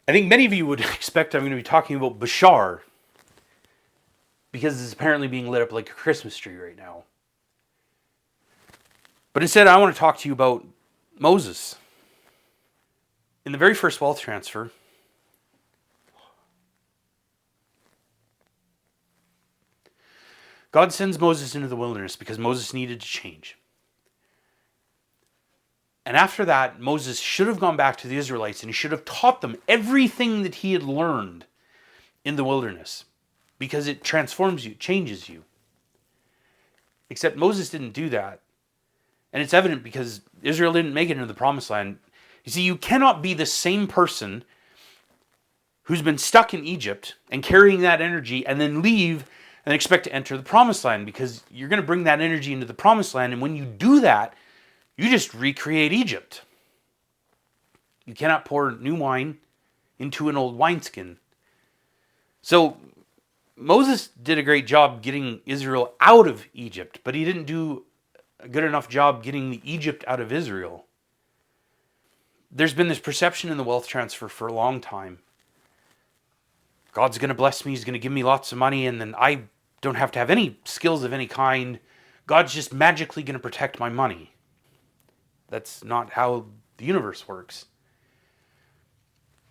I think many of you would expect I'm going to be talking about Bushehr because it's apparently being lit up like a Christmas tree right now. But instead, I want to talk to you about Moses. In the very first wealth transfer, God sends Moses into the wilderness because Moses needed to change. And after that, Moses should have gone back to the Israelites and he should have taught them everything that he had learned in the wilderness because it transforms you, it changes you. Except Moses didn't do that. And it's evident because Israel didn't make it into the promised land. You see, you cannot be the same person who's been stuck in Egypt and carrying that energy and then leave and expect to enter the promised land because you're going to bring that energy into the promised land. And when you do that, you just recreate Egypt. You cannot pour new wine into an old wineskin. So Moses did a great job getting Israel out of Egypt, but he didn't do a good enough job getting the Egypt out of Israel. There's been this perception in the wealth transfer for a long time. God's going to bless me, he's going to give me lots of money, and then I don't have to have any skills of any kind. God's just magically going to protect my money. That's not how the universe works.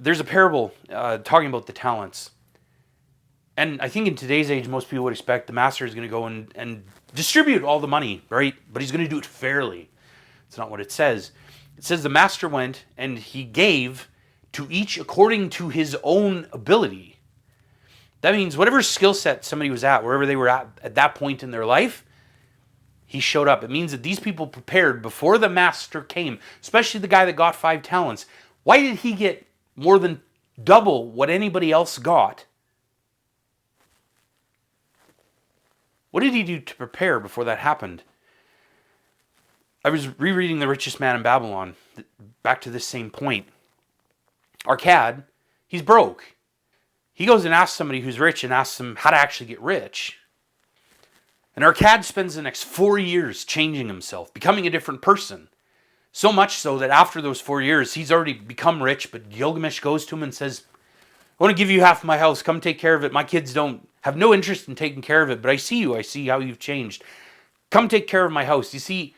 There's a parable talking about the talents. And I think in today's age, most people would expect the master is going to go and distribute all the money, right? But he's going to do it fairly. It's not what it says. It says the master went and he gave to each according to his own ability. That means whatever skill set somebody was at, wherever they were at that point in their life, he showed up. It means that these people prepared before the master came, especially the guy that got 5 talents. Why did he get more than double what anybody else got? What did he do to prepare before that happened? I was rereading The Richest Man in Babylon, back to this same point. Arcad, he's broke. He goes and asks somebody who's rich and asks them how to actually get rich. And Arcad spends the next 4 years changing himself, becoming a different person. So much so that after those 4 years, he's already become rich, but Gilgamesh goes to him and says, I want to give you half of my house, come take care of it. My kids don't have no interest in taking care of it, but I see you, I see how you've changed. Come take care of my house. You see,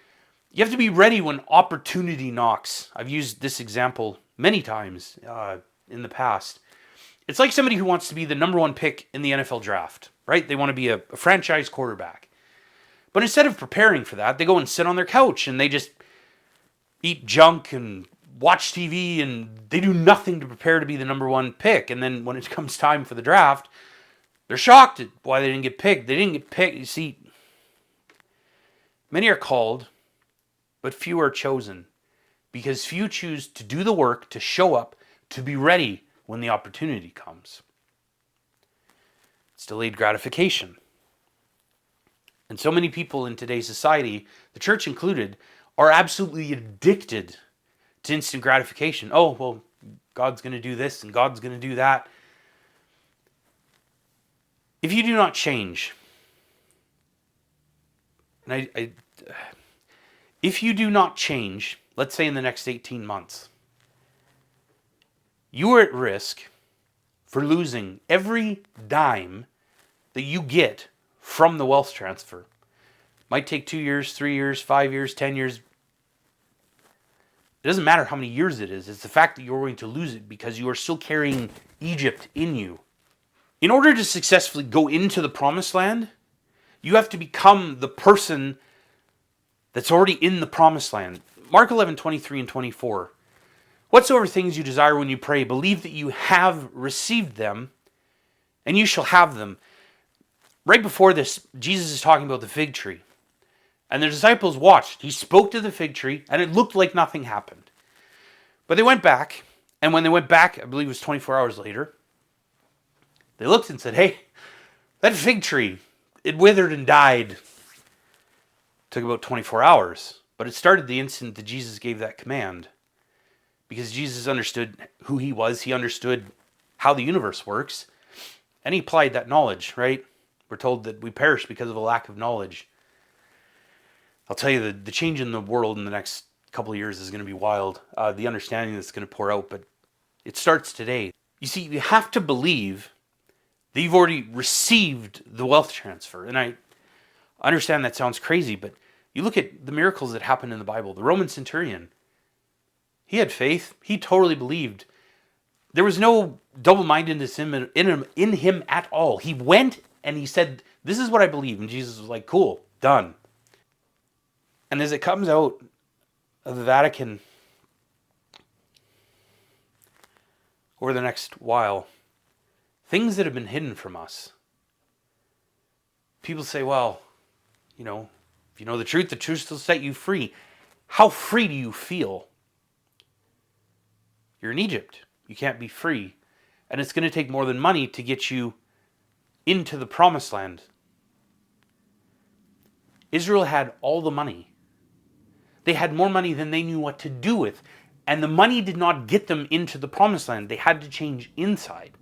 you have to be ready when opportunity knocks. I've used this example many times in the past. It's like somebody who wants to be the number 1 pick in the NFL draft, right? They want to be a franchise quarterback. But instead of preparing for that, they go and sit on their couch and they just eat junk and watch TV and they do nothing to prepare to be the number 1 pick. And then when it comes time for the draft, they're shocked at why they didn't get picked. They didn't get picked. You see, many are called, but few are chosen because few choose to do the work, to show up, to be ready when the opportunity comes. It's delayed gratification. And so many people in today's society, the church included, are absolutely addicted to instant gratification. Oh, well, God's going to do this and God's going to do that. If you do not change, and if you do not change, let's say in the next 18 months, you are at risk for losing every dime that you get from the wealth transfer. Might take 2 years, 3 years, 5 years, 10 years. It doesn't matter how many years it is. It's the fact that you're going to lose it because you are still carrying Egypt in you. In order to successfully go into the promised land, you have to become the person that's already in the promised land. Mark 11:23 and 24. Whatsoever things you desire when you pray, believe that you have received them, and you shall have them. Right before this, Jesus is talking about the fig tree. And the disciples watched. He spoke to the fig tree, and it looked like nothing happened. But they went back, and when they went back, I believe it was 24 hours later, they looked and said, hey, that fig tree, it withered and died. It took about 24 hours, but it started the instant that Jesus gave that command. Because Jesus understood who he was, he understood how the universe works, and he applied that knowledge, right? We're told that we perish because of a lack of knowledge. I'll tell you, the change in the world in the next couple of years is going to be wild. The understanding that's going to pour out, but it starts today. You see, you have to believe that you've already received the wealth transfer. And I understand that sounds crazy, but you look at the miracles that happened in the Bible. The Roman centurion, he had faith. He totally believed. There was no double-mindedness in him at all. He went and he said, "This is what I believe." And Jesus was like, "Cool, done." And as it comes out of the Vatican over the next while, things that have been hidden from us, people say, well, if you know the truth will set you free. How free do you feel? You're in Egypt. You can't be free. And it's going to take more than money to get you into the promised land. Israel had all the money. They had more money than they knew what to do with. And the money did not get them into the promised land. They had to change inside.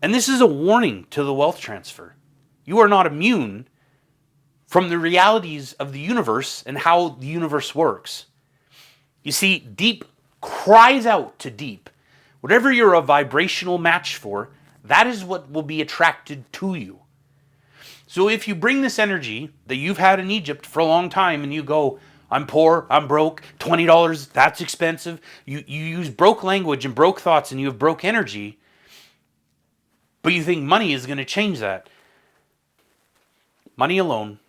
And this is a warning to the wealth transfer. You are not immune from the realities of the universe and how the universe works. You see, deep cries out to deep. Whatever you're a vibrational match for, that is what will be attracted to you. So if you bring this energy that you've had in Egypt for a long time and you go, I'm poor, I'm broke, $20, that's expensive. You use broke language and broke thoughts and you have broke energy, but you think money is going to change that. Money alone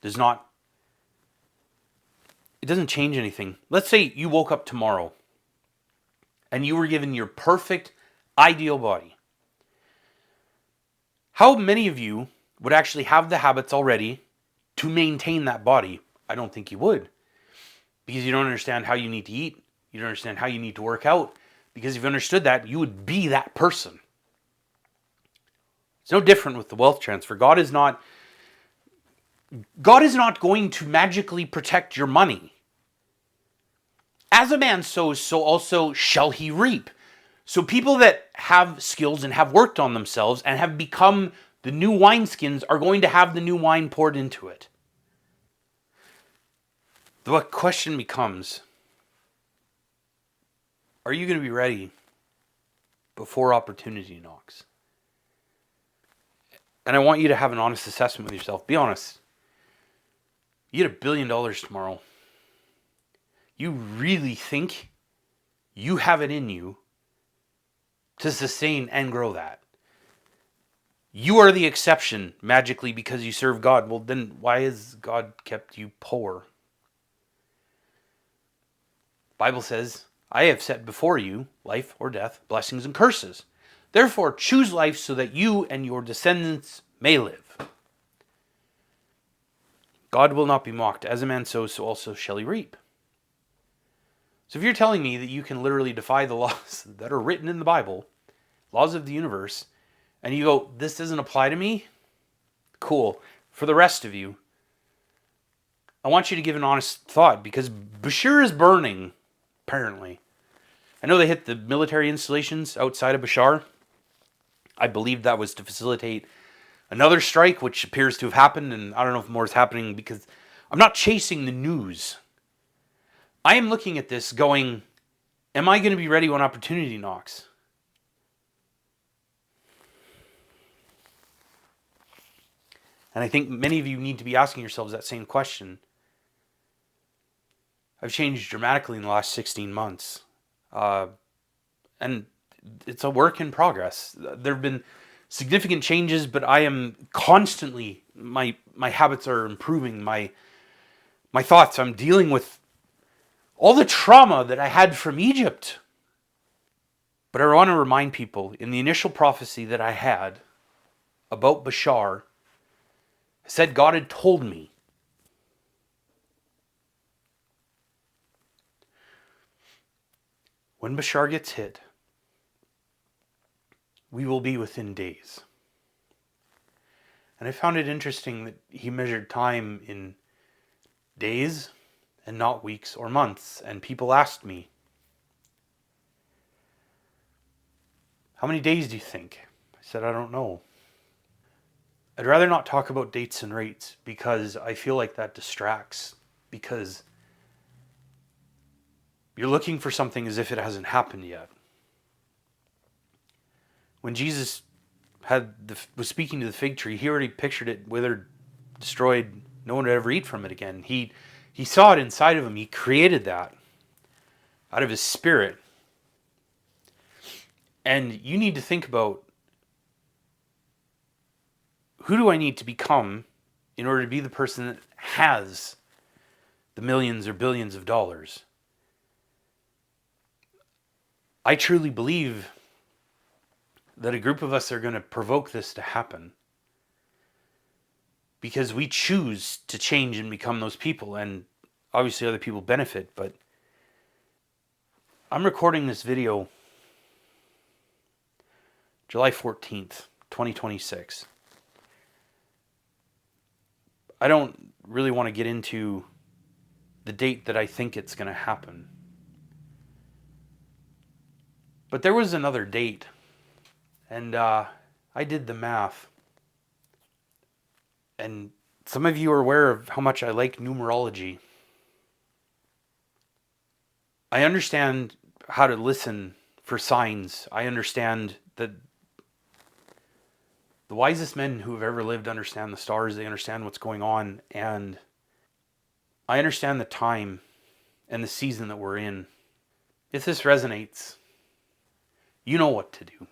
does not, it doesn't change anything. Let's say you woke up tomorrow and you were given your perfect, ideal body. How many of you would actually have the habits already to maintain that body? I don't think you would. Because you don't understand how you need to eat. You don't understand how you need to work out. Because if you understood that, you would be that person. It's no different with the wealth transfer. God is not going to magically protect your money. As a man sows, so also shall he reap. So people that have skills and have worked on themselves and have become the new wineskins are going to have the new wine poured into it. The question becomes, are you going to be ready before opportunity knocks? And I want you to have an honest assessment with yourself. Be honest. You get $1 billion tomorrow. You really think you have it in you to sustain and grow that? You are the exception magically because you serve God. Well, then why has God kept you poor? Bible says, I have set before you life or death, blessings and curses. Therefore, choose life so that you and your descendants may live. God will not be mocked. As a man sows, so also shall he reap. So if you're telling me that you can literally defy the laws that are written in the Bible, laws of the universe, and you go, this doesn't apply to me? Cool. For the rest of you, I want you to give an honest thought, because Bushehr is burning, apparently. I know they hit the military installations outside of Bushehr. I believe that was to facilitate another strike, which appears to have happened, and I don't know if more is happening, because I'm not chasing the news. I am looking at this going, am I going to be ready when opportunity knocks? And I think many of you need to be asking yourselves that same question. I've changed dramatically in the last 16 months. And it's a work in progress. There have been significant changes, but I am constantly, my habits are improving, my thoughts. I'm dealing with all the trauma that I had from Egypt. But I want to remind people, in the initial prophecy that I had about Bushehr, I said God had told me when Bushehr gets hit, we will be within days. And I found it interesting that he measured time in days and not weeks or months. And people asked me, how many days do you think? I said, I don't know. I'd rather not talk about dates and rates because I feel like that distracts. Because you're looking for something as if it hasn't happened yet. When Jesus was speaking to the fig tree, he already pictured it withered, destroyed. No one would ever eat from it again. He saw it inside of him. He created that out of his spirit. And you need to think about, who do I need to become in order to be the person that has the millions or billions of dollars? I truly believe that a group of us are going to provoke this to happen, because we choose to change and become those people, and obviously other people benefit. But I'm recording this video July 14th, 2026. I don't really want to get into the date that I think it's going to happen. But there was another date, and I did the math. And some of you are aware of how much I like numerology. I understand how to listen for signs. I understand that the wisest men who have ever lived understand the stars. They understand what's going on. And I understand the time and the season that we're in. If this resonates, you know what to do.